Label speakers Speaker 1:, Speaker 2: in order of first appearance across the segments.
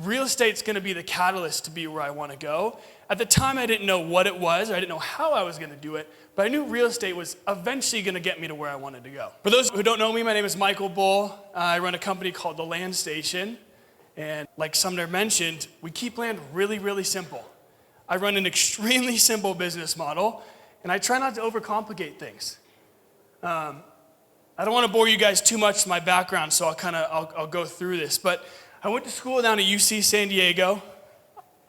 Speaker 1: real estate's going to be the catalyst to be where I want to go. At the time, I didn't know what it was, or I didn't know how I was going to do it, but I knew real estate was eventually going to get me to where I wanted to go. For those who don't know me, my name is Michael Bull. I run a company called The Land Station, and like Sumner mentioned, we keep land really, really simple. I run an extremely simple business model, and I try not to overcomplicate things. I don't want to bore you guys too much with my background, so I'll go through this, but I went to school down at UC San Diego.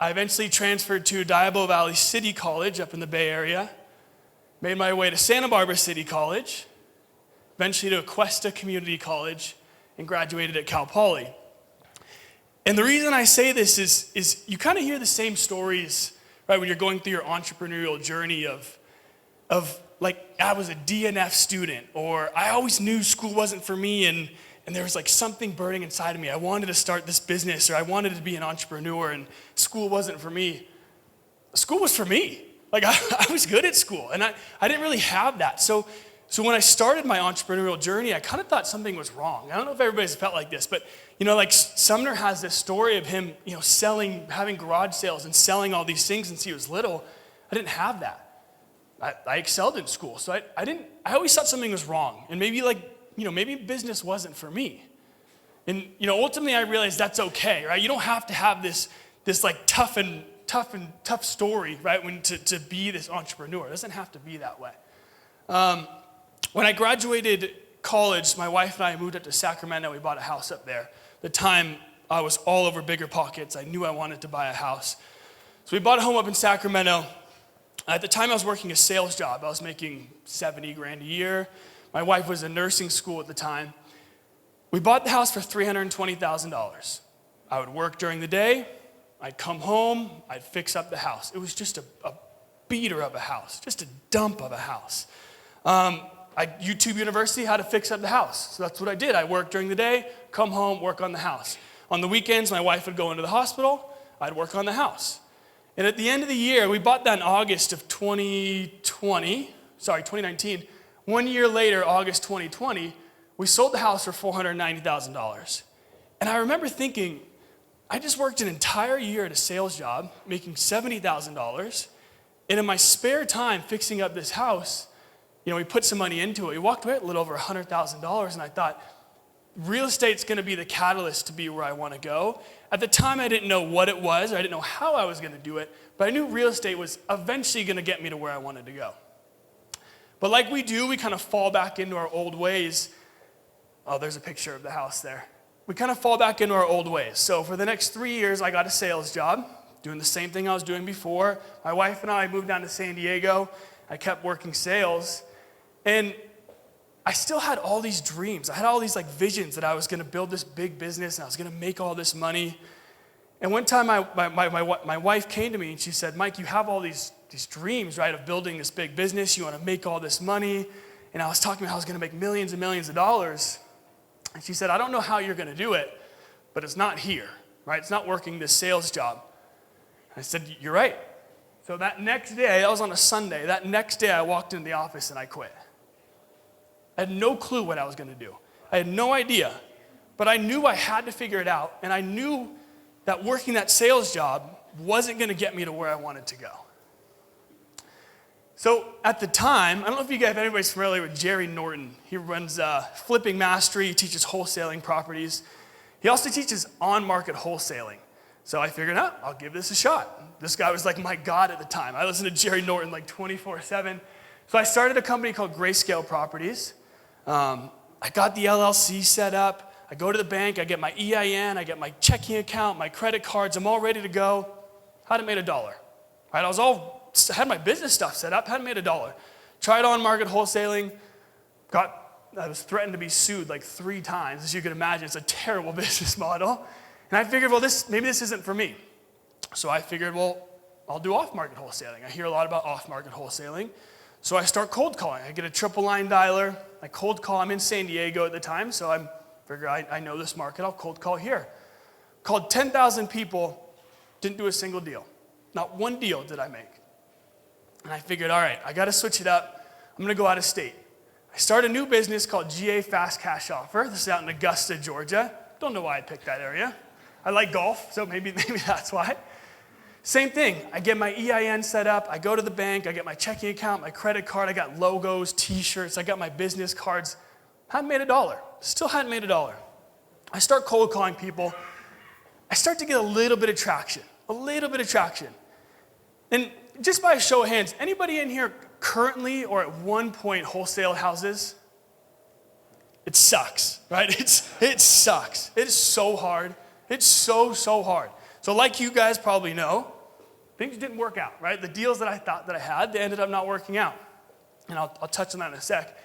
Speaker 1: I eventually transferred to Diablo Valley City College up in the Bay Area, made my way to Santa Barbara City College, eventually to Aquesta Community College, and graduated at Cal Poly. And the reason I say this is you kind of hear the same stories, right, when you're going through your entrepreneurial journey of like, I was a DNF student, or I always knew school wasn't for me, and there was like something burning inside of me. I wanted to start this business, or I wanted to be an entrepreneur, and school wasn't for me. School was for me. Like I was good at school, and I didn't really have that. So when I started my entrepreneurial journey, I kind of thought something was wrong. I don't know if everybody's felt like this, but like Sumner has this story of him, selling, having garage sales and selling all these things since he was little. I didn't have that. I excelled in school, so I always thought something was wrong, and maybe maybe business wasn't for me. And ultimately I realized that's okay, right? You don't have to have this like tough story, right? To be this entrepreneur. It doesn't have to be that way. When I graduated college, my wife and I moved up to Sacramento. We bought a house up there. At the time, I was all over BiggerPockets. I knew I wanted to buy a house. So we bought a home up in Sacramento. At the time, I was working a sales job. I was making $70,000 a year. My wife was in nursing school at the time. We bought the house for $320,000. I would work during the day. I'd come home. I'd fix up the house. It was just a beater of a house, just a dump of a house. YouTube University, how to fix up the house. So that's what I did. I worked during the day, come home, work on the house. On the weekends, my wife would go into the hospital. I'd work on the house. And at the end of the year, we bought that in August of 2019. 1 year later, August 2020, we sold the house for $490,000. And I remember thinking, I just worked an entire year at a sales job, making $70,000. And in my spare time fixing up this house, we put some money into it. We walked away with a little over $100,000, and I thought, real estate's going to be the catalyst to be where I want to go. At the time, I didn't know what it was, or I didn't know how I was going to do it, but I knew real estate was eventually going to get me to where I wanted to go. But like we do, we kind of fall back into our old ways. Oh, there's a picture of the house there. We kind of fall back into our old ways. So for the next 3 years, I got a sales job, doing the same thing I was doing before. My wife and I moved down to San Diego. I kept working sales. And I still had all these dreams. I had all these visions that I was going to build this big business and I was going to make all this money. And one time my wife came to me and she said, Mike, you have all these dreams, right, of building this big business. You want to make all this money. And I was talking about how I was going to make millions and millions of dollars. And she said, I don't know how you're going to do it, but it's not here, right? It's not working this sales job. I said, you're right. So that next day, that was on a Sunday, that next day I walked into the office and I quit. I had no clue what I was going to do. I had no idea. But I knew I had to figure it out, and I knew that working that sales job wasn't going to get me to where I wanted to go. So at the time, I don't know if anybody's familiar with Jerry Norton. He runs Flipping Mastery. He teaches wholesaling properties. He also teaches on-market wholesaling. So I figured out, I'll give this a shot. This guy was like my God at the time. I listened to Jerry Norton 24/7. So I started a company called Grayscale Properties. I got the LLC set up. I go to the bank. I get my EIN. I get my checking account, my credit cards. I'm all ready to go. Hadn't made $1. Right? I had my business stuff set up. Hadn't made $1. Tried on-market wholesaling. I was threatened to be sued 3 times. As you can imagine, it's a terrible business model. And I figured, maybe this isn't for me. So I figured, I'll do off-market wholesaling. I hear a lot about off-market wholesaling. So I start cold calling. I get a triple line dialer. I cold call. I'm in San Diego at the time, so I figure I know this market. I'll cold call here. Called 10,000 people. Didn't do a single deal. Not one deal did I make. And I figured, all right, I got to switch it up. I'm going to go out of state. I started a new business called GA Fast Cash Offer. This is out in Augusta, Georgia. Don't know why I picked that area. I like golf, so maybe that's why. Same thing, I get my EIN set up, I go to the bank, I get my checking account, my credit card, I got logos, t-shirts, I got my business cards. Hadn't made $1, still hadn't made $1. I start cold calling people. I start to get a little bit of traction. And just by a show of hands, anybody in here currently or at one point wholesale houses? It sucks, right? It sucks. It is so hard. It's so hard. So like you guys probably know, things didn't work out, right? The deals that I thought that I had, they ended up not working out. And I'll touch on that in a sec,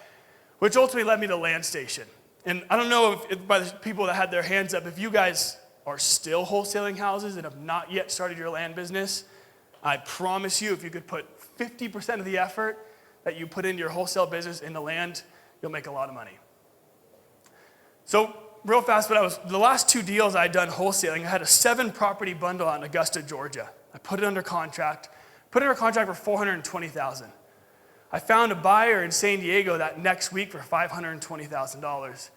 Speaker 1: which ultimately led me to Land Station. And I don't know if by the people that had their hands up, if you guys are still wholesaling houses and have not yet started your land business, I promise you, if you could put 50% of the effort that you put into your wholesale business into land, you'll make a lot of money. So real fast, the last 2 deals I had done wholesaling, I had a 7-property bundle out in Augusta, Georgia. I put it under contract for $420,000. I found a buyer in San Diego that next week for $520,000.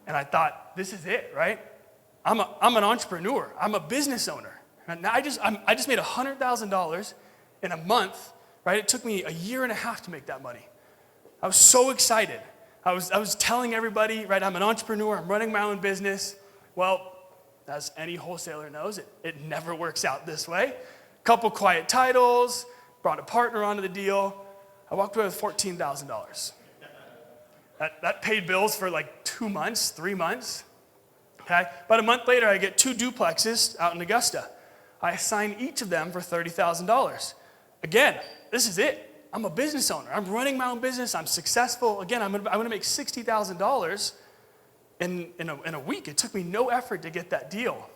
Speaker 1: And I thought, this is it, right? I'm an entrepreneur. I'm a business owner. And I just made $100,000 in a month, right? It took me a year and a half to make that money. I was so excited. I was telling everybody, right, I'm an entrepreneur, I'm running my own business. Well, as any wholesaler knows, it never works out this way. Couple quiet titles, brought a partner onto the deal. I walked away with $14,000. That paid bills for like 2 months, 3 months. Okay? About a month later, I get 2 duplexes out in Augusta. I assign each of them for $30,000. Again, this is it. I'm a business owner. I'm running my own business. I'm successful. Again, I'm gonna make $60,000 in a week. It took me no effort to get that deal.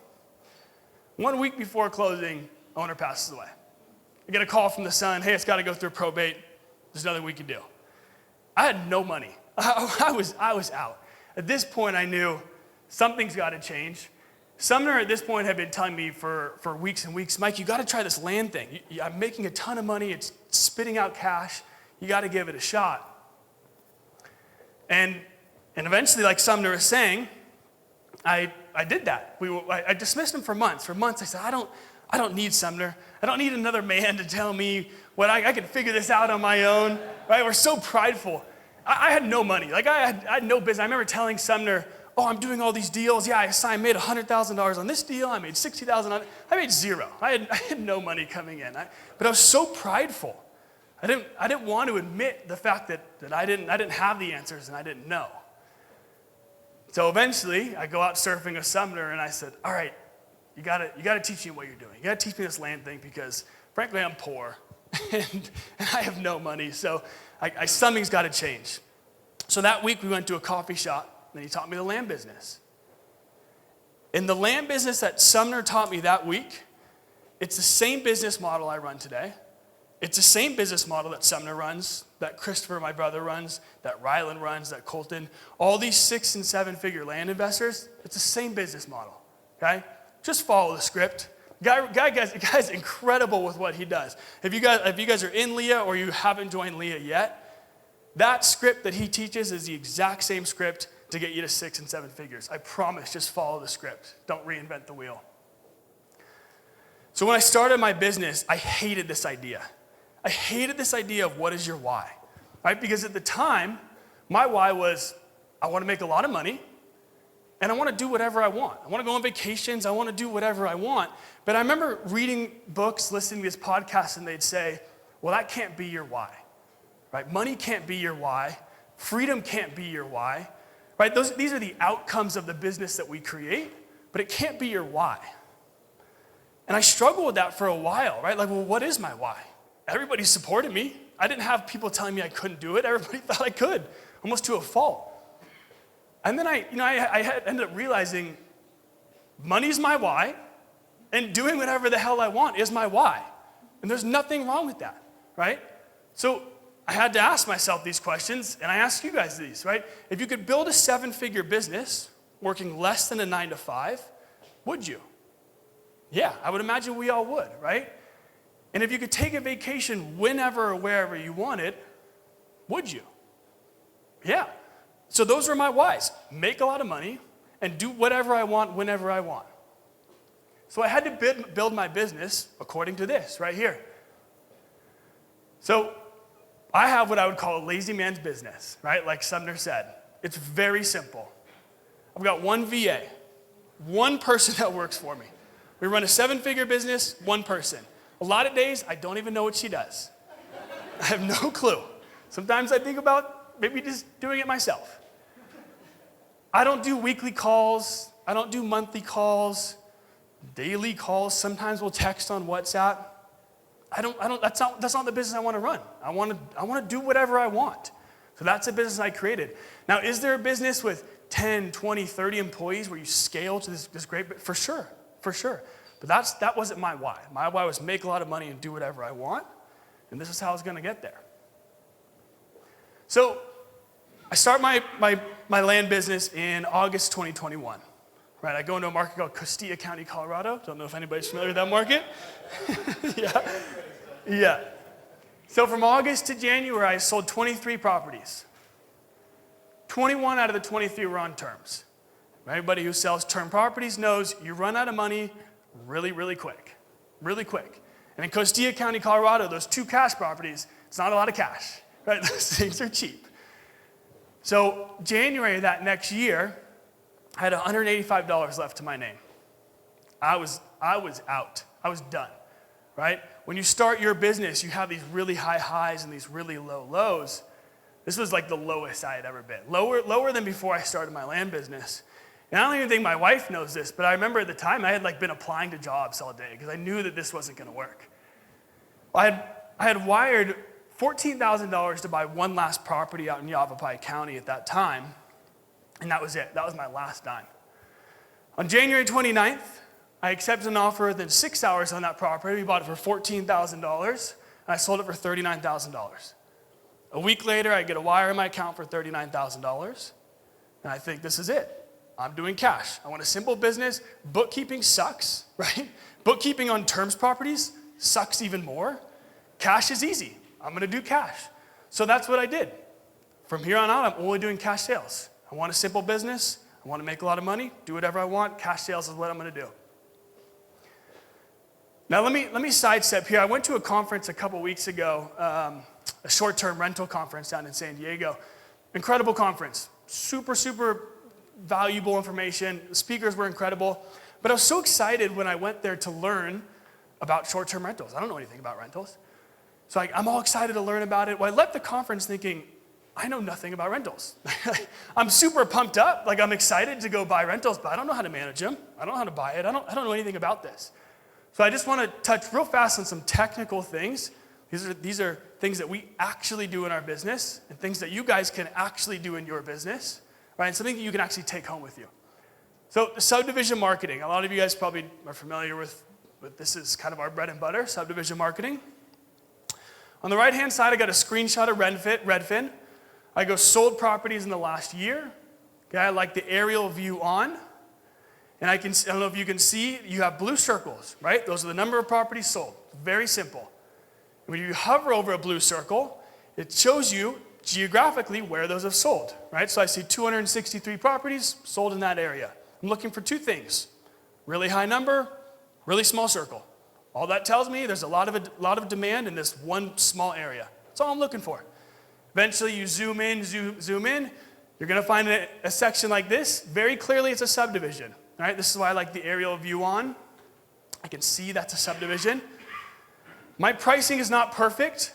Speaker 1: 1 week before closing, owner passes away. I get a call from the son, hey, it's got to go through probate. There's nothing we can do. I had no money. I was out. At this point, I knew something's got to change. Sumner at this point had been telling me for weeks and weeks, Mike, you got to try this land thing. I'm making a ton of money. It's spitting out cash. You got to give it a shot. And eventually, like Sumner was saying, I did that. I dismissed him for months. For months, I said, I don't need Sumner. I don't need another man to tell me what I can figure this out on my own. Right? We're so prideful. I had no money. Like I had no business. I remember telling Sumner, oh, I'm doing all these deals. Yeah, I made $100,000 on this deal. I made $60,000 on it. I made zero. I had no money coming in. But I was so prideful. I didn't want to admit the fact that I didn't have the answers and I didn't know. So eventually, I go out surfing with Sumner and I said, all right, you gotta teach me what you're doing. You gotta teach me this land thing because, frankly, I'm poor and I have no money. So something's got to change. So that week, we went to a coffee shop. And he taught me the land business. In the land business that Sumner taught me that week, it's the same business model I run today. It's the same business model that Sumner runs, that Christopher, my brother, runs, that Rylan runs, that Colton. All these 6- and 7-figure land investors, it's the same business model, okay? Just follow the script. Guy's incredible with what he does. If you guys are in LIA or you haven't joined LIA yet, that script that he teaches is the exact same script to get you to 6 and 7 figures. I promise, just follow the script. Don't reinvent the wheel. So when I started my business, I hated this idea. I hated this idea of what is your why, right? Because at the time, my why was I want to make a lot of money and I want to do whatever I want. I want to go on vacations. I want to do whatever I want. But I remember reading books, listening to this podcast, and they'd say, well, that can't be your why, right? Money can't be your why. Freedom can't be your why. Right? These are the outcomes of the business that we create, but it can't be your why. And I struggled with that for a while, right? Like, well, what is my why? Everybody supported me. I didn't have people telling me I couldn't do it. Everybody thought I could, almost to a fault. And then I ended up realizing money's my why, and doing whatever the hell I want is my why. And there's nothing wrong with that, right? So I had to ask myself these questions, and I ask you guys these, right? If you could build a 7-figure business working less than a 9 to 5, would you? Yeah, I would imagine we all would, right? And if you could take a vacation whenever or wherever you wanted, would you? Yeah. So those are my whys. Make a lot of money and do whatever I want whenever I want. So I had to build my business according to this right here. So I have what I would call a lazy man's business, right? Like Sumner said. It's very simple. I've got one VA, one person that works for me. We run a 7-figure business, one person. A lot of days, I don't even know what she does. I have no clue. Sometimes I think about maybe just doing it myself. I don't do weekly calls. I don't do monthly calls, daily calls. Sometimes we'll text on WhatsApp. That's not the business I want to run. I want to do whatever I want. So that's the business I created. Now, is there a business with 10, 20, 30 employees where you scale to this great, for sure. But that wasn't my why. My why was make a lot of money and do whatever I want. And this is how I was going to get there. So I start my land business in August 2021. Right, I go into a market called Costilla County, Colorado. Don't know if anybody's familiar with that market. Yeah. So from August to January, I sold 23 properties. 21 out of the 23 were on terms. Everybody who sells term properties knows you run out of money really, really quick. Really quick. And in Costilla County, Colorado, those 2 cash properties, it's not a lot of cash. Right? Those things are cheap. So January that next year, I had $185 left to my name. I was out. I was done, right? When you start your business, you have these really high highs and these really low lows. This was like the lowest I had ever been. Lower than before I started my land business. And I don't even think my wife knows this, but I remember at the time I had been applying to jobs all day because I knew that this wasn't going to work. I had wired $14,000 to buy one last property out in Yavapai County at that time. And that was it. That was my last dime. On January 29th, I accepted an offer within 6 hours on that property. We bought it for $14,000, and I sold it for $39,000. A week later, I get a wire in my account for $39,000, and I think this is it. I'm doing cash. I want a simple business. Bookkeeping sucks, right? Bookkeeping on terms properties sucks even more. Cash is easy. I'm going to do cash. So that's what I did. From here on out, I'm only doing cash sales. I want a simple business. I want to make a lot of money, do whatever I want. Cash sales is what I'm going to do. Now let me sidestep here. I went to a conference a couple weeks ago, a short-term rental conference down in San Diego. Incredible conference. Super, super valuable information. The speakers were incredible. But I was so excited when I went there to learn about short-term rentals. I don't know anything about rentals. So I'm all excited to learn about it. Well, I left the conference thinking, I know nothing about rentals. I'm super pumped up. I'm excited to go buy rentals, but I don't know how to manage them. I don't know how to buy it. I don't know anything about this. So I just want to touch real fast on some technical things. These are things that we actually do in our business and things that you guys can actually do in your business, right? And something that you can actually take home with you. So subdivision marketing. A lot of you guys probably are familiar with this is kind of our bread and butter, subdivision marketing. On the right-hand side, I got a screenshot of Redfin. I go sold properties in the last year. Okay, I like the aerial view on. And I don't know if you can see, you have blue circles, right? Those are the number of properties sold. Very simple. When you hover over a blue circle, it shows you geographically where those have sold, right? So I see 263 properties sold in that area. I'm looking for 2 things. Really high number, really small circle. All that tells me there's a lot of demand in this one small area. That's all I'm looking for. Eventually you zoom in, you're going to find a section like this. Very clearly it's a subdivision. All right, this is why I like the aerial view on. I can see that's a subdivision. My pricing is not perfect,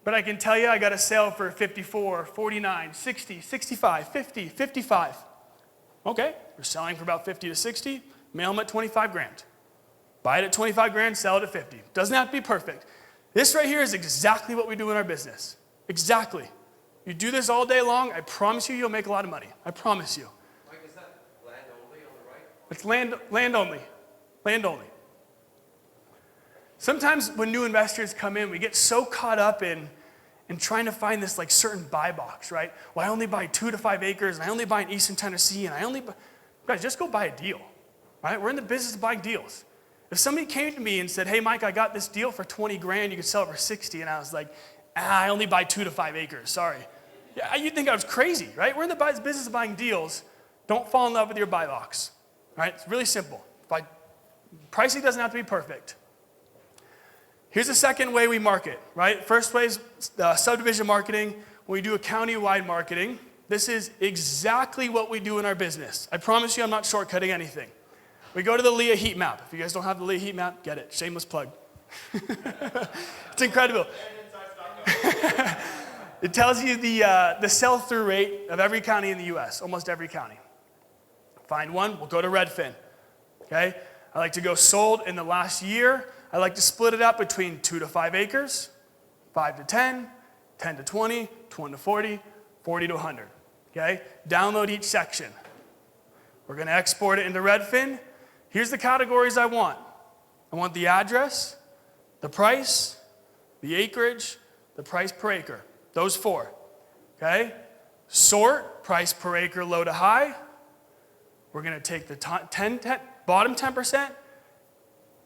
Speaker 1: but I can tell you I got a sale for 54, 49, 60, 65, 50, 55. Okay, we're selling for about 50 to 60. Mail them at 25 grand. Buy it at 25 grand, sell it at 50. Doesn't have to be perfect. This right here is exactly what we do in our business. Exactly. You do this all day long, I promise you you'll make a lot of money. I promise you.
Speaker 2: Mike, is that land only on the right?
Speaker 1: It's land only. Land only. Sometimes when new investors come in, we get so caught up in trying to find this certain buy box, right? Well, I only buy 2 to 5 acres, and I only buy in Eastern Tennessee, and guys, just go buy a deal, right? We're in the business of buying deals. If somebody came to me and said, hey, Mike, I got this deal for 20 grand, you can sell it for 60, and I was like, I only buy 2 to 5 acres, sorry. Yeah, you'd think I was crazy, right? We're in the business of buying deals. Don't fall in love with your buy box, right? It's really simple. Buy Pricing doesn't have to be perfect. Here's the second way we market, right? First way is subdivision marketing. When we do a county-wide marketing, this is exactly what we do in our business. I promise you I'm not shortcutting anything. We go to the LIA heat map. If you guys don't have the LIA heat map, get it. Shameless plug. It's incredible. It tells you the sell-through rate of every county in the U.S., almost every county. Find one, we'll go to Redfin, okay? I like to go sold in the last year. I like to split it up between 2 to 5 acres, 5 to 10, 10 to 20, 20 to 40, 40 to 100, okay? Download each section. We're gonna export it into Redfin. Here's the categories I want. I want the address, the price, the acreage, the price per acre. Those 4, okay? Sort, price per acre, low to high. We're gonna take the bottom 10%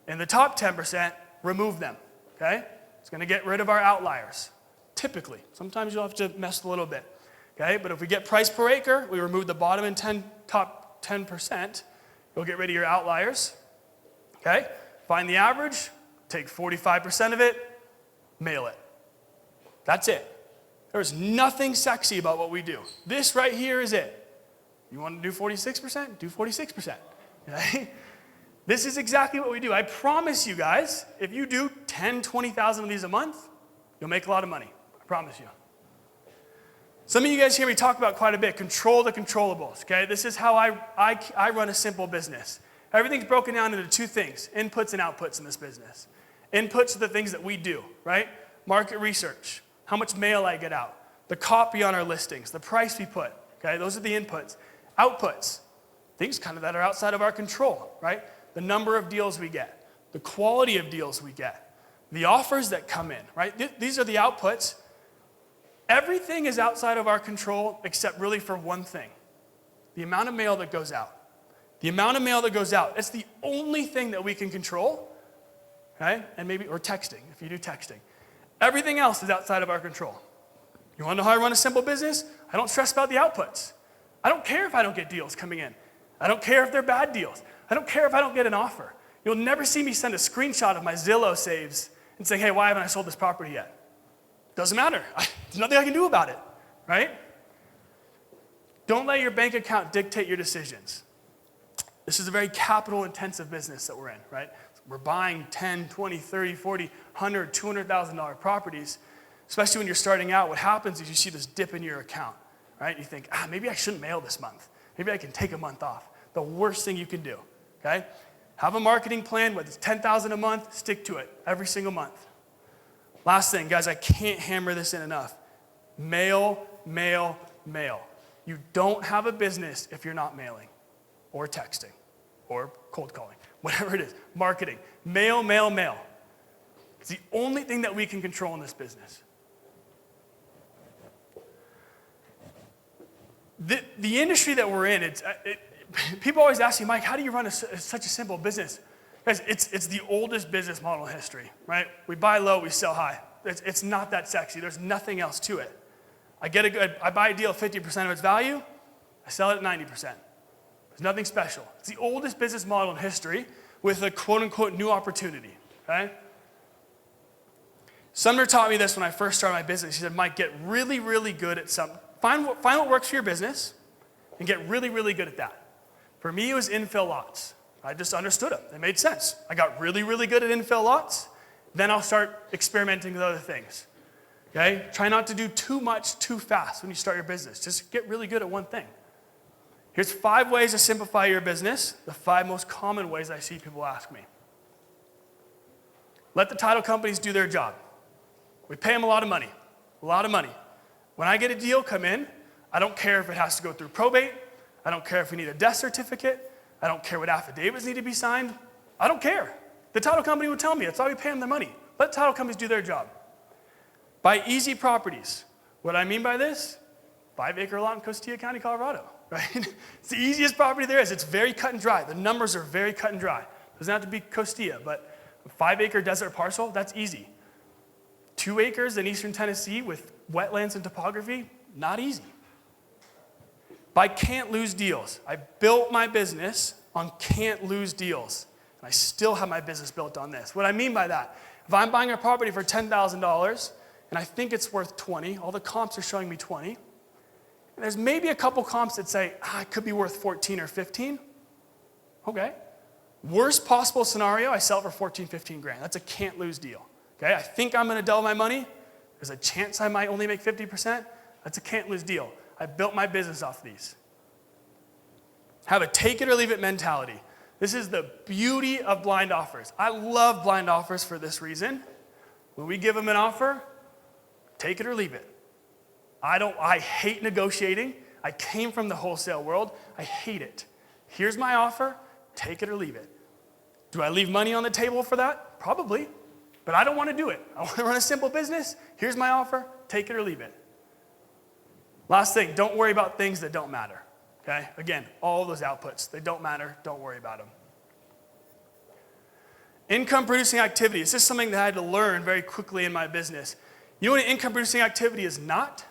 Speaker 1: and the top 10%, remove them, okay? It's gonna get rid of our outliers, typically. Sometimes you'll have to mess a little bit, okay? But if we get price per acre, we remove the bottom and top 10%, you'll get rid of your outliers, okay? Find the average, take 45% of it, mail it. That's it. There's nothing sexy about what we do. This right here is it. You want to do 46%? Do 46%, okay? This is exactly what we do. I promise you guys, if you do 10, 20,000 of these a month, you'll make a lot of money. I promise you. Some of you guys hear me talk about quite a bit, control the controllables, okay? This is how I run a simple business. Everything's broken down into 2 things, inputs and outputs in this business. Inputs are the things that we do, right? Market research, how much mail I get out, the copy on our listings, the price we put, okay? Those are the inputs. Outputs, things kind of that are outside of our control, right? The number of deals we get, the quality of deals we get, the offers that come in, right? These are the outputs. Everything is outside of our control except really for one thing, the amount of mail that goes out. The amount of mail that goes out, it's the only thing that we can control, okay? And maybe, or texting, if you do texting. Everything else is outside of our control. You want to know how I run a simple business? I don't stress about the outputs. I don't care if I don't get deals coming in. I don't care if they're bad deals. I don't care if I don't get an offer. You'll never see me send a screenshot of my Zillow saves and say, hey, why haven't I sold this property yet? Doesn't matter. There's nothing I can do about it, right? Don't let your bank account dictate your decisions. This is a very capital-intensive business that we're in, right? We're buying 10, 20, 30, 40, 100, $200,000 properties. Especially when you're starting out, what happens is you see this dip in your account, right? You think, maybe I shouldn't mail this month. Maybe I can take a month off. The worst thing you can do, okay? Have a marketing plan, whether it's $10,000 a month, stick to it every single month. Last thing, guys, I can't hammer this in enough. Mail, mail, mail. You don't have a business if you're not mailing or texting or cold calling, whatever it is, marketing. Mail, mail, mail. It's the only thing that we can control in this business. The industry that we're in, people always ask me, Mike, how do you run such a simple business? Guys, it's the oldest business model in history, right? We buy low, we sell high. It's not that sexy. There's nothing else to it. I buy a deal at 50% of its value, I sell it at 90%. There's nothing special. It's the oldest business model in history with a quote-unquote new opportunity, okay? Sumner taught me this when I first started my business. He said, Mike, get really, really good at something. Find what works for your business and get really, really good at that. For me, it was infill lots. I just understood them. They made sense. I got really, really good at infill lots. Then I'll start experimenting with other things. Okay? Try not to do too much too fast when you start your business. Just get really good at one thing. Here's 5 ways to simplify your business, the 5 most common ways I see people ask me. Let the title companies do their job. We pay them a lot of money. When I get a deal come in, I don't care if it has to go through probate. I don't care if we need a death certificate. I don't care what affidavits need to be signed. I don't care. The title company will tell me. That's why we pay them their money. Let the title companies do their job. Buy easy properties. What I mean by this, 5-acre lot in Costilla County, Colorado, right? It's the easiest property there is. It's very cut and dry. The numbers are very cut and dry. Doesn't have to be Costilla, but a 5-acre desert parcel, that's easy. 2 acres in eastern Tennessee with wetlands and topography, not easy. Buy can't lose deals. I built my business on can't lose deals. And I still have my business built on this. What I mean by that, if I'm buying a property for $10,000 and I think it's worth 20, all the comps are showing me 20, and there's maybe a couple comps that say, it could be worth 14 or 15. Okay. Worst possible scenario, I sell it for 14, 15 grand. That's a can't lose deal. Okay. I think I'm going to double my money. There's a chance I might only make 50%. That's a can't lose deal. I built my business off these. Have a take it or leave it mentality. This is the beauty of blind offers. I love blind offers for this reason. When we give them an offer, take it or leave it. I hate negotiating. I came from the wholesale world. I hate it. Here's my offer, take it or leave it. Do I leave money on the table for that? Probably, but I don't want to do it. I want to run a simple business. Here's my offer, take it or leave it. Last thing, don't worry about things that don't matter. Okay? Again, all those outputs, they don't matter, don't worry about them. Income producing activity. This is something that I had to learn very quickly in my business. You know what an income producing activity is not?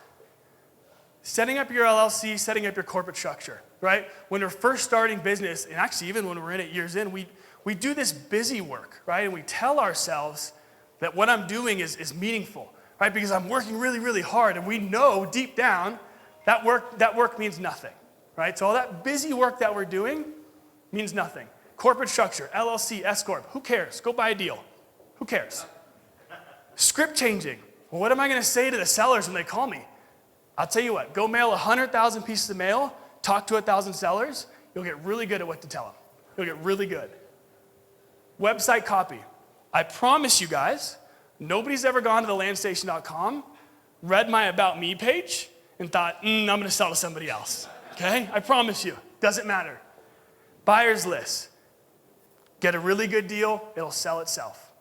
Speaker 1: Setting up your LLC, setting up your corporate structure, right? When we're first starting business, and actually even when we're in it years in, we do this busy work, right? And we tell ourselves that what I'm doing is meaningful, right? Because I'm working really, really hard, and we know deep down that work means nothing. Right? So all that busy work that we're doing means nothing. Corporate structure, LLC, S Corp, who cares? Go buy a deal. Who cares? Script changing. Well, what am I going to say to the sellers when they call me? I'll tell you what, go mail 100,000 pieces of mail, talk to 1,000 sellers, you'll get really good at what to tell them. You'll get really good. Website copy. I promise you guys, nobody's ever gone to the landstation.com, read my About Me page, and thought, I'm going to sell to somebody else. Okay? I promise you. Doesn't matter. Buyer's list. Get a really good deal, it'll sell itself.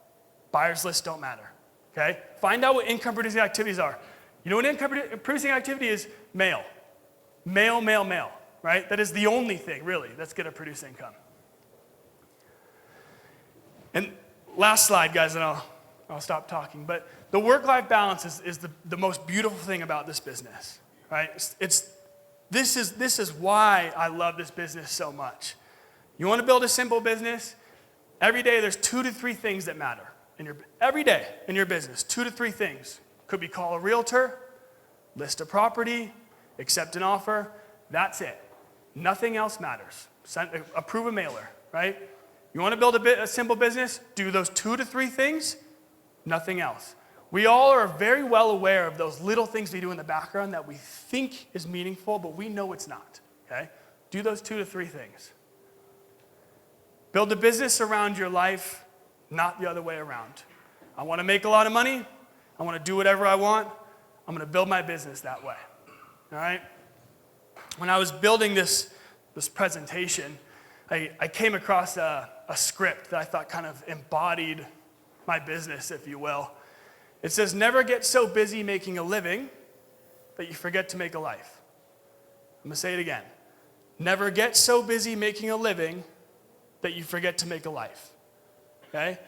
Speaker 1: Buyer's lists don't matter. Okay? Find out what income producing activities are. You know what income producing activity is? Mail. Mail, mail, mail. Right? That is the only thing, really, that's going to produce income. And last slide, guys, and I'll stop talking. But the work-life balance is the most beautiful thing about this business. Right? This is why I love this business so much. You want to build a simple business? Every day there's 2 to 3 things that matter. Every day in your business, 2 to 3 things. Could be call a realtor, list a property, accept an offer. That's it. Nothing else matters. Approve a mailer, right? You want to build a simple business? Do those 2 to 3 things, nothing else. We all are very well aware of those little things we do in the background that we think is meaningful, but we know it's not, okay? Do those 2 to 3 things. Build a business around your life, not the other way around. I want to make a lot of money. I want to do whatever I want. I'm going to build my business that way, all right? When I was building this presentation, I came across a script that I thought kind of embodied my business, if you will. It says, never get so busy making a living that you forget to make a life. I'm going to say it again. Never get so busy making a living that you forget to make a life. Okay?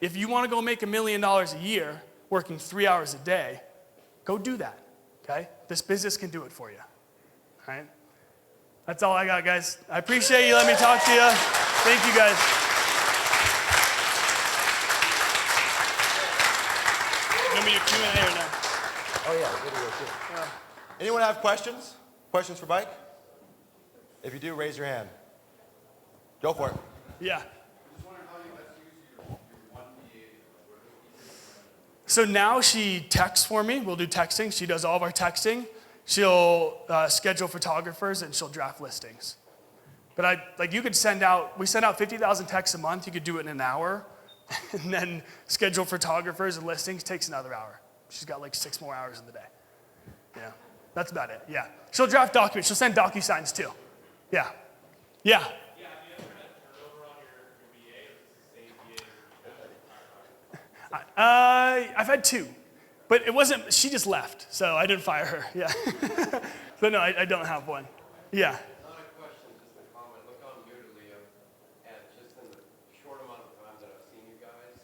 Speaker 1: If you want to go make $1 million a year working 3 hours a day, go do that. Okay? This business can do it for you. All right? That's all I got, guys. I appreciate you letting me talk to you. Thank you, guys. Q&A or no?
Speaker 3: Oh yeah, video too. Anyone have questions? Questions for Mike? If you do, raise your hand. Go for it.
Speaker 1: Yeah. So now she texts for me. We'll do texting. She does all of our texting. She'll schedule photographers and she'll draft listings. But we send out 50,000 texts a month. You could do it in an hour. And then schedule photographers and listings takes another hour. She's got like 6 more hours in the day. Yeah, that's about it. Yeah. She'll draft documents. She'll send DocuSigns too. Yeah. Yeah.
Speaker 2: Yeah, have you ever had turnover on your VA?
Speaker 1: I've had 2, but it wasn't, she just left, so I didn't fire her. Yeah. So no, I don't have one. Yeah.
Speaker 2: Not a question, just a comment. Look, I'm new to LIA, and just in the short amount of time that I've seen you guys,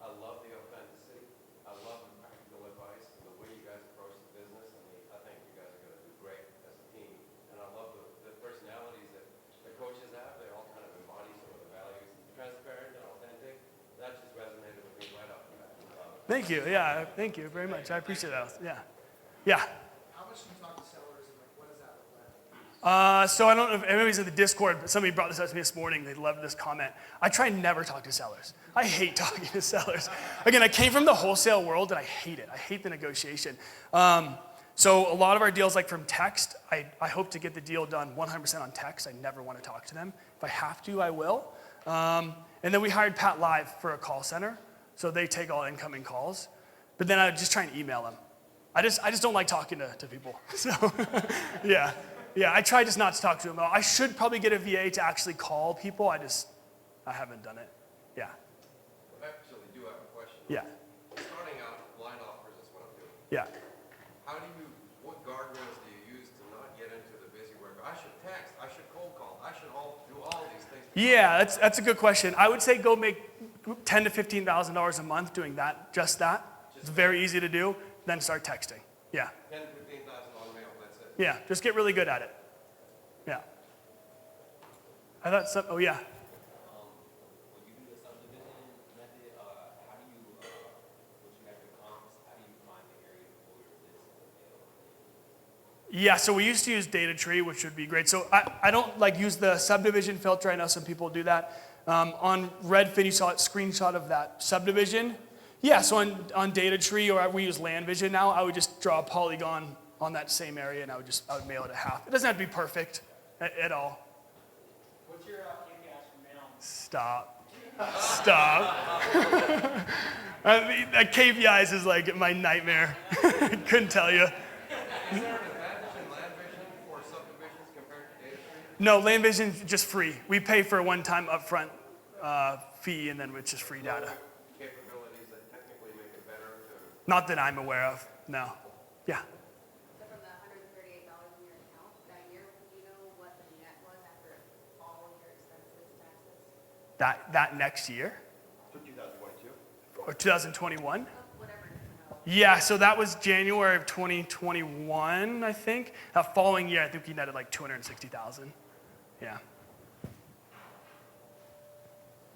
Speaker 2: I love the authenticity. I love the practical advice and the way you guys approach the business. I think you guys are going to do great as a team. And I love the personalities that the coaches have. They all kind of embody some of the values. Transparent,
Speaker 1: Thank you. Yeah, thank you very much. I appreciate that. Yeah. Yeah.
Speaker 4: How much do you talk to sellers and like what does that look like?
Speaker 1: So I don't know if everybody's in the Discord, but somebody brought this up to me this morning. They loved this comment. I try and never talk to sellers. I hate talking to sellers. Again, I came from the wholesale world and I hate it. I hate the negotiation. So a lot of our deals, like from text, I hope to get the deal done 100% on text. I never want to talk to them. If I have to, I will. And then we hired Pat Live for a call center. So they take all incoming calls. But then I just try and email them. I just don't like talking to people. So yeah, I try just not to talk to them at all. I should probably get a VA to actually call people. I haven't done it. Yeah.
Speaker 2: I actually do have a question.
Speaker 1: Yeah.
Speaker 2: Starting out, blind offers is what I'm doing.
Speaker 1: Yeah.
Speaker 2: What guardrails do you use to not get into the busy work? I should text, I should cold call, I should do all these things.
Speaker 1: Yeah, that's a good question. I would say go make $10,000 to $15,000 a month doing that, just that. It's very easy to do. Then start texting. Yeah.
Speaker 2: $10,000 to $15,000 mail, that's it.
Speaker 1: Yeah, just get really good at it. Yeah. I thought some, oh yeah.
Speaker 5: When you do the subdivision method, how do you, once you have your comps, how do you find the area for this?
Speaker 1: Yeah, so we used to use data tree, which would be great. So I don't like use the subdivision filter. I know some people do that. On Redfin, you saw a screenshot of that subdivision. Yeah, so on data tree, or we use land vision now, I would just draw a polygon on that same area and I would mail it at half. It doesn't have to be perfect at all.
Speaker 4: What's your KPIs for mail?
Speaker 1: Stop. KPIs is like my nightmare. Couldn't tell you.
Speaker 2: Is there an advantage in land vision for subdivisions compared to data tree?
Speaker 1: No, land vision is just free. We pay for a one-time upfront fee and then it's just free data.
Speaker 2: Capabilities that technically make it better to...
Speaker 1: Not that I'm aware of, no. Yeah.
Speaker 6: So from the $138 in your account that year, do you know what the net was after all of your expenses, taxes?
Speaker 1: That next year?
Speaker 3: For 2022?
Speaker 1: Or 2021?
Speaker 6: Whatever you know.
Speaker 1: Yeah, so that was January of 2021, I think. That following year, I think we netted like 260,000. Yeah.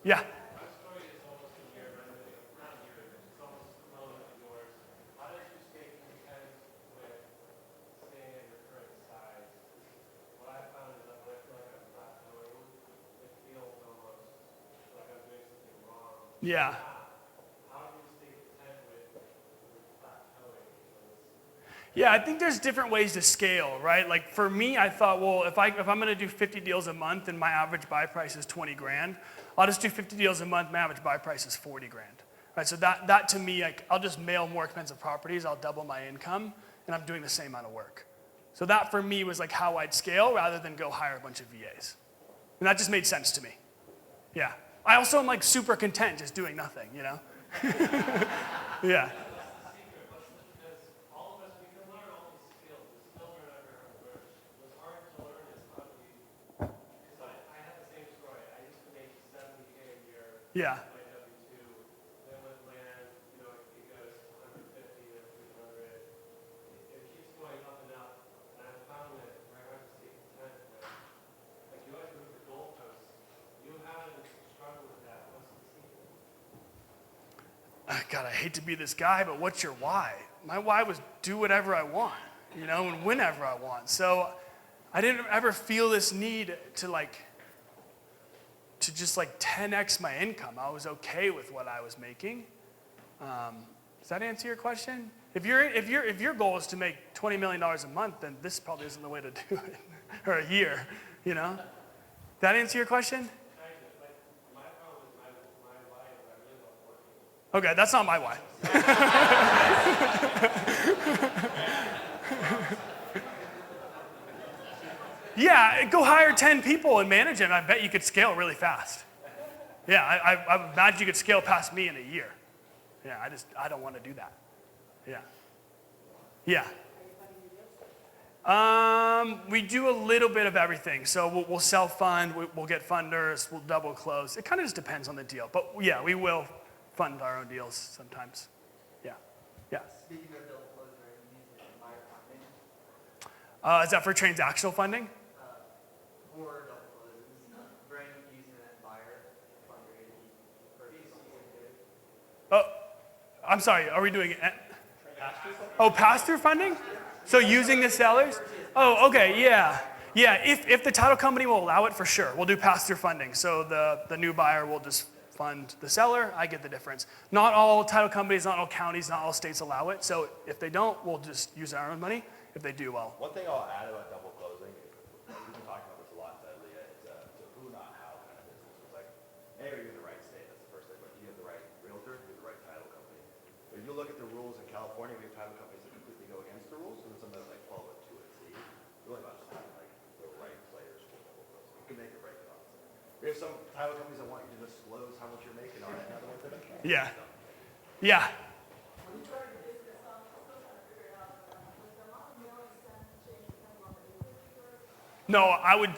Speaker 1: Yeah.
Speaker 7: My story is almost a year, not a year, it's almost relevant to yours. How did you stay content with staying at your current size? What I found is that when I feel like I'm plateauing, it feels almost like I'm doing something wrong.
Speaker 1: Yeah.
Speaker 7: How do you stay content with plateauing?
Speaker 1: Yeah, I think there's different ways to scale, right? Like for me, I thought, well, if I'm gonna do 50 deals a month and my average buy price is 20 grand, I'll just do 50 deals a month, my average buy price is 40 grand. Right, so that to me, like, I'll just mail more expensive properties, I'll double my income, and I'm doing the same amount of work. So that for me was like how I'd scale rather than go hire a bunch of VAs. And that just made sense to me. Yeah. I also am like super content just doing nothing, you know? Yeah. Yeah.
Speaker 7: My W-2, then with land, it goes 150 to 300. It keeps going up and up. And I found that where I have to stay content with, like you always move the goalposts. You haven't struggled with that. What's the secret?
Speaker 1: God, I hate to be this guy, but what's your why? My why was do whatever I want, and whenever I want. So I didn't ever feel this need to just 10x my income. I was okay with what I was making. Does that answer your question? If your goal is to make $20 million a month, then this probably isn't the way to do it, or a year, Did that answer your question?
Speaker 7: My problem is my why is I really love working.
Speaker 1: Okay, that's not my why. Yeah, go hire 10 people and manage them. I bet you could scale really fast. Yeah, I imagine you could scale past me in a year. Yeah, I don't want to do that. Yeah. Yeah. We do a little bit of everything. So we'll self-fund, we'll get funders, we'll double close. It kind of just depends on the deal. But yeah, we will fund our own deals sometimes. Yeah. Yeah.
Speaker 4: Speaking of double closing, are you using buyer funding?
Speaker 1: Is that for transactional funding?
Speaker 4: Or double closings? Brand using that buyer funder for
Speaker 1: I'm sorry, are we doing it? Oh, pass-through funding? So using the sellers? Oh, okay, yeah. Yeah, if the title company will allow it, for sure, we'll do pass-through funding. So the new buyer will just fund the seller, I get the difference. Not all title companies, not all counties, not all states allow it. So if they don't, we'll just use our own money. If they do, well.
Speaker 3: One thing I'll add about double closing, we've been talking about this a lot at LIA, it's a who, not how kind of business. It's like, hey, are you in the right state? That's the first thing. But do you have the right realtor? Do you have the right title company? If you look at the rules in California, we have title companies that completely go against the rules, and then some that like follow it to a T. It's really about just having like the right players for double closing. You can make it right cost. We have some title companies that want you to disclose how much you're making on it, and other ones that don't.
Speaker 1: Yeah. Yeah. No, I would,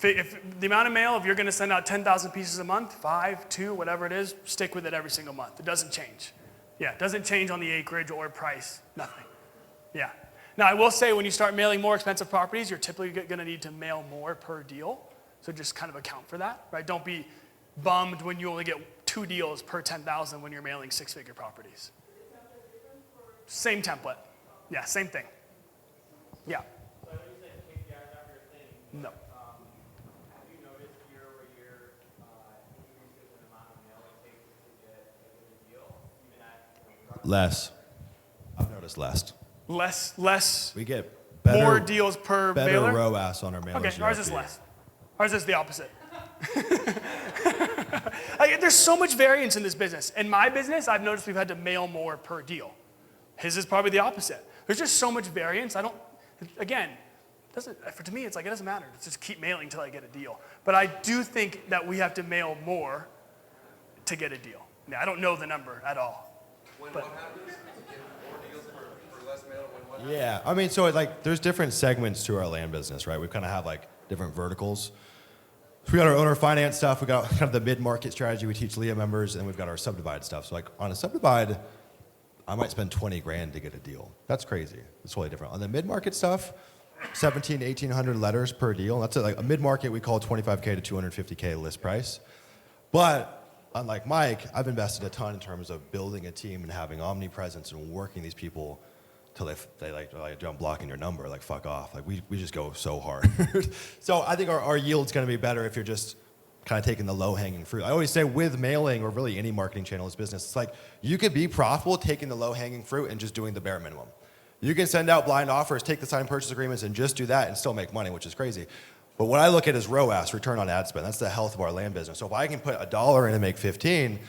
Speaker 1: if the amount of mail, if you're gonna send out 10,000 pieces a month, 5, 2, whatever it is, stick with it every single month. It doesn't change. Yeah, it doesn't change on the acreage or price, nothing. Yeah. Now, I will say when you start mailing more expensive properties, you're typically gonna need to mail more per deal. So just kind of account for that, right? Don't be bummed when you only get 2 deals per 10,000 when you're mailing 6-figure properties. Same template. Yeah, same thing. Yeah.
Speaker 7: So when you say KPIs after your thing,
Speaker 1: No.
Speaker 7: have you noticed year over year increases in the amount of mail it takes to get a deal, even at
Speaker 3: Less. I've noticed less.
Speaker 1: Less,
Speaker 3: We get better,
Speaker 1: more deals per
Speaker 3: better
Speaker 1: mailer?
Speaker 3: ROAS on our mailers.
Speaker 1: Okay,
Speaker 3: year
Speaker 1: ours
Speaker 3: after
Speaker 1: is
Speaker 3: year.
Speaker 1: less. Ours is the opposite. Like, there's so much variance in this business. In my business, I've noticed we've had to mail more per deal. His is probably the opposite. There's just so much variance. To me, it's like, it doesn't matter. Let's just keep mailing until I get a deal. But I do think that we have to mail more to get a deal. Now, I don't know the number at all.
Speaker 2: When
Speaker 1: But-
Speaker 2: what happens? You get more deals for less mail when what happens?
Speaker 3: Yeah, I mean, so like, there's different segments to our land business, right? We kind of have like different verticals. So we got our owner finance stuff. We got kind of the mid-market strategy we teach LIA members, and we've got our subdivide stuff. So like on a subdivide, I might spend 20 grand to get a deal. That's crazy. It's totally different. On the mid-market stuff, 17 to 1,800 letters per deal. That's like a mid-market we call 25K to 250K list price. But unlike Mike, I've invested a ton in terms of building a team and having omnipresence and working these people till they like, I'm blocking your number, like fuck off. Like we just go so hard. So I think our yield's gonna be better if you're just kind of taking the low-hanging fruit. I always say with mailing or really any marketing channel is business, it's like you could be profitable taking the low-hanging fruit and just doing the bare minimum. You can send out blind offers, take the signed purchase agreements and just do that and still make money, which is crazy. But what I look at is ROAS, return on ad spend. That's the health of our land business. So if I can put $1 in and make 15,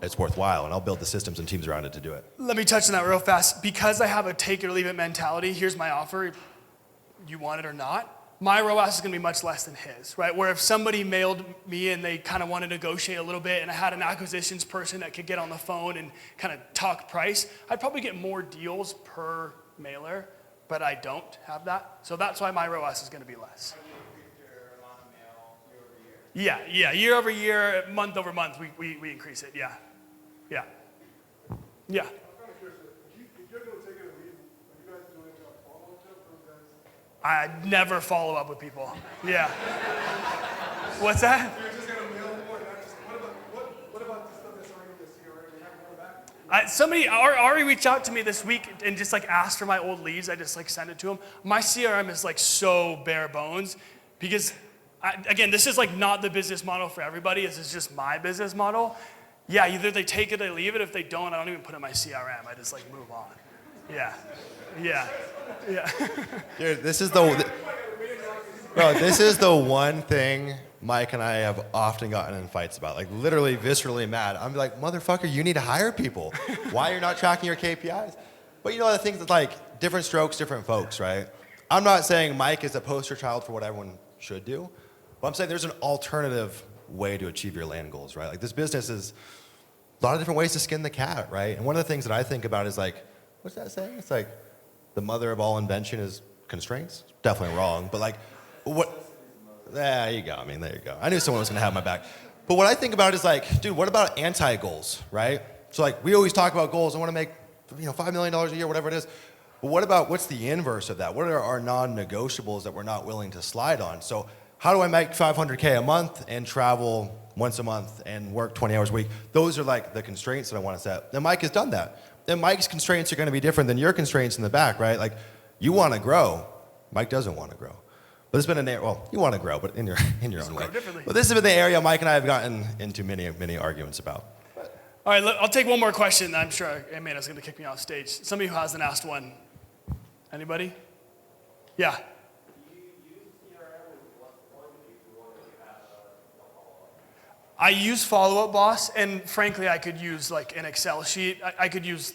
Speaker 3: it's worthwhile, and I'll build the systems and teams around it to do it.
Speaker 1: Let me touch on that real fast. Because I have a take it or leave it mentality, here's my offer, you want it or not, my ROAS is gonna be much less than his, right? Where if somebody mailed me and they kind of want to negotiate a little bit and I had an acquisitions person that could get on the phone and kind of talk price, I'd probably get more deals per mailer, but I don't have that. So that's why my ROAS is gonna be less.
Speaker 7: have you increased your amount of mail year over year?
Speaker 1: Yeah, year over year, month over month, we increase it, yeah. Yeah. Yeah.
Speaker 8: I'm kind of curious, if you're going to take it or leave, are you guys doing a follow-up tip or you guys?
Speaker 1: I never follow up with people. Yeah. What's that?
Speaker 8: You're just going to mail more, not just, what about the stuff that's already in the CRM? You haven't gone back?
Speaker 1: Somebody, Ari reached out to me this week and just like asked for my old leads. I just like sent it to him. My CRM is like so bare bones because, again, this is like not the business model for everybody. This is just my business model. Yeah, either they take it or they leave it. If they don't, I don't even put it in my CRM. I just like move on. Yeah. Yeah. Yeah.
Speaker 3: Dude, this is the one thing Mike and I have often gotten in fights about, like literally viscerally mad. I'm like, motherfucker, you need to hire people. Why you're not tracking your KPIs? But you know, the things that like different strokes, different folks, right? I'm not saying Mike is a poster child for what everyone should do, but I'm saying there's an alternative way to achieve your land goals, right? Like this business is a lot of different ways to skin the cat, right? And one of the things that I think about is like, what's that saying? It's like the mother of all invention is constraints. Definitely wrong, but like, what? There you go. I mean, there you go. I knew someone was gonna have my back. But what I think about is like, dude, what about anti-goals, right? So like, we always talk about goals. I want to make, $5 million a year, whatever it is. But what about what's the inverse of that? What are our non-negotiables that we're not willing to slide on? So how do I make 500K a month and travel once a month and work 20 hours a week? Those are like the constraints that I want to set. And Mike has done that. And Mike's constraints are going to be different than your constraints in the back, right? Like, you want to grow. Mike doesn't want to grow. But it's been an area, well, you want to grow, but in your own way. But this has been the area Mike and I have gotten into many arguments about.
Speaker 1: All right, I'll take one more question. I'm sure Amanda's going to kick me off stage. Somebody who hasn't asked one. Anybody? Yeah. I use Follow-Up Boss, and frankly, I could use like an Excel sheet. I could use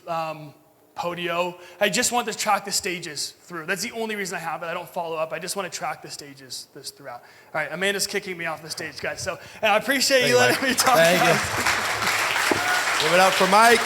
Speaker 1: Podio. I just want to track the stages through. That's the only reason I have it. I don't follow up. I just want to track the stages throughout. All right, Amanda's kicking me off the stage, guys. So and I appreciate you letting me talk.
Speaker 3: Thank you. Give it up for Mike.